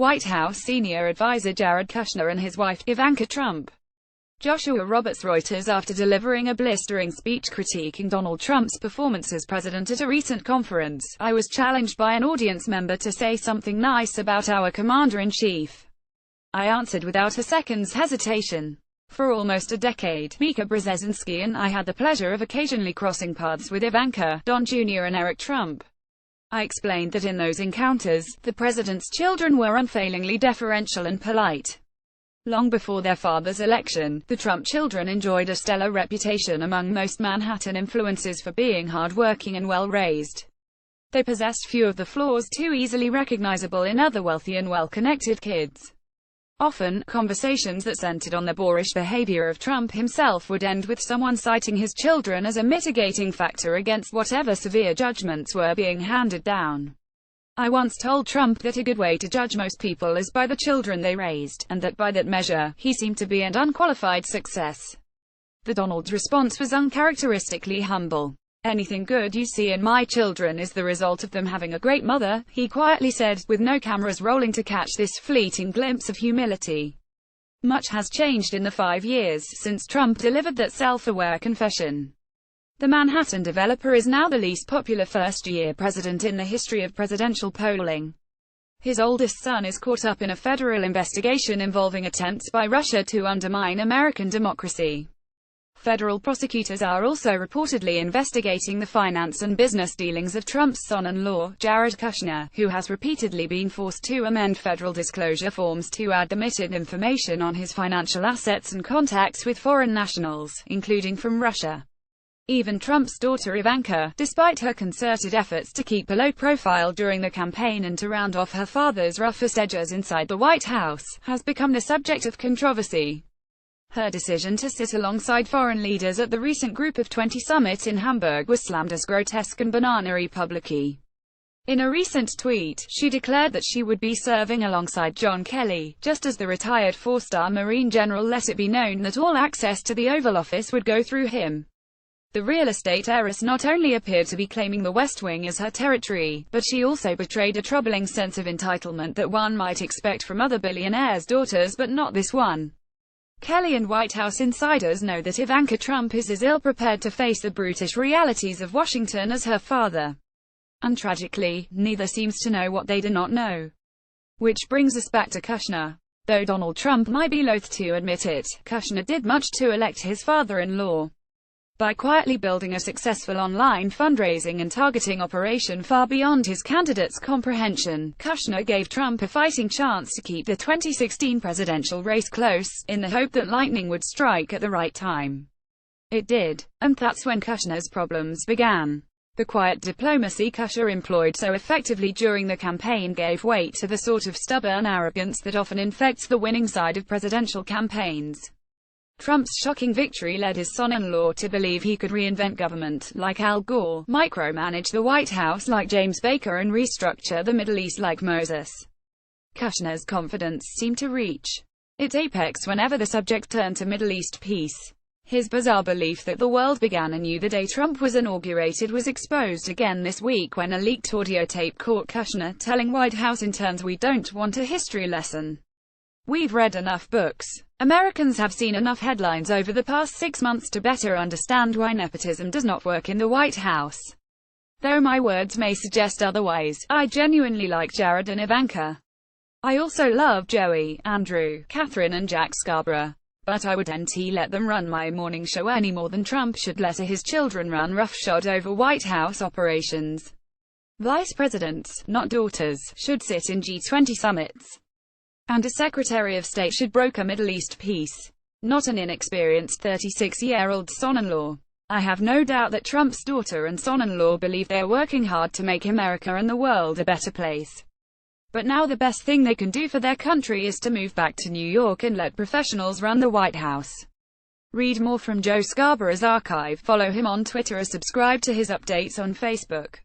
White House senior advisor Jared Kushner and his wife, Ivanka Trump. Joshua Roberts. Reuters. After delivering a blistering speech critiquing Donald Trump's performance as president at a recent conference, I was challenged by an audience member to say something nice about our commander-in-chief. I answered without a second's hesitation. For almost a decade, Mika Brzezinski and I had the pleasure of occasionally crossing paths with Ivanka, Don Jr. and Eric Trump. I explained that in those encounters, the president's children were unfailingly deferential and polite. Long before their father's election, the Trump children enjoyed a stellar reputation among most Manhattan influencers for being hard-working and well-raised. They possessed few of the flaws too easily recognizable in other wealthy and well-connected kids. Often, conversations that centered on the boorish behavior of Trump himself would end with someone citing his children as a mitigating factor against whatever severe judgments were being handed down. I once told Trump that a good way to judge most people is by the children they raised, and that by that measure, he seemed to be an unqualified success. The Donald's response was uncharacteristically humble. "Anything good you see in my children is the result of them having a great mother," he quietly said, with no cameras rolling to catch this fleeting glimpse of humility. Much has changed in the 5 years since Trump delivered that self-aware confession. The Manhattan developer is now the least popular first-year president in the history of presidential polling. His oldest son is caught up in a federal investigation involving attempts by Russia to undermine American democracy. Federal prosecutors are also reportedly investigating the finance and business dealings of Trump's son-in-law, Jared Kushner, who has repeatedly been forced to amend federal disclosure forms to add omitted information on his financial assets and contacts with foreign nationals, including from Russia. Even Trump's daughter Ivanka, despite her concerted efforts to keep a low profile during the campaign and to round off her father's roughest edges inside the White House, has become the subject of controversy. Her decision to sit alongside foreign leaders at the recent Group of 20 summit in Hamburg was slammed as grotesque and banana-y publicly. In a recent tweet, she declared that she would be serving alongside John Kelly, just as the retired four-star Marine general let it be known that all access to the Oval Office would go through him. The real estate heiress not only appeared to be claiming the West Wing as her territory, but she also betrayed a troubling sense of entitlement that one might expect from other billionaires' daughters but not this one. Kelly and White House insiders know that Ivanka Trump is as ill-prepared to face the brutish realities of Washington as her father. And tragically, neither seems to know what they do not know. Which brings us back to Kushner. Though Donald Trump might be loath to admit it, Kushner did much to elect his father-in-law. By quietly building a successful online fundraising and targeting operation far beyond his candidate's comprehension, Kushner gave Trump a fighting chance to keep the 2016 presidential race close, in the hope that lightning would strike at the right time. It did. And that's when Kushner's problems began. The quiet diplomacy Kushner employed so effectively during the campaign gave weight to the sort of stubborn arrogance that often infects the winning side of presidential campaigns. Trump's shocking victory led his son-in-law to believe he could reinvent government, like Al Gore, micromanage the White House like James Baker and restructure the Middle East like Moses. Kushner's confidence seemed to reach its apex whenever the subject turned to Middle East peace. His bizarre belief that the world began anew the day Trump was inaugurated was exposed again this week when a leaked audio tape caught Kushner telling White House interns, "We don't want a history lesson. We've read enough books. Americans have seen enough headlines over the past 6 months to better understand why nepotism does not work in the White House. Though my words may suggest otherwise, I genuinely like Jared and Ivanka. I also love Joey, Andrew, Catherine and Jack Scarborough. But I wouldn't let them run my morning show any more than Trump should let his children run roughshod over White House operations. Vice presidents, not daughters, should sit in G20 summits. And a Secretary of State should broker Middle East peace, not an inexperienced 36-year-old son-in-law. I have no doubt that Trump's daughter and son-in-law believe they are working hard to make America and the world a better place. But now the best thing they can do for their country is to move back to New York and let professionals run the White House. Read more from Joe Scarborough's archive, follow him on Twitter or subscribe to his updates on Facebook.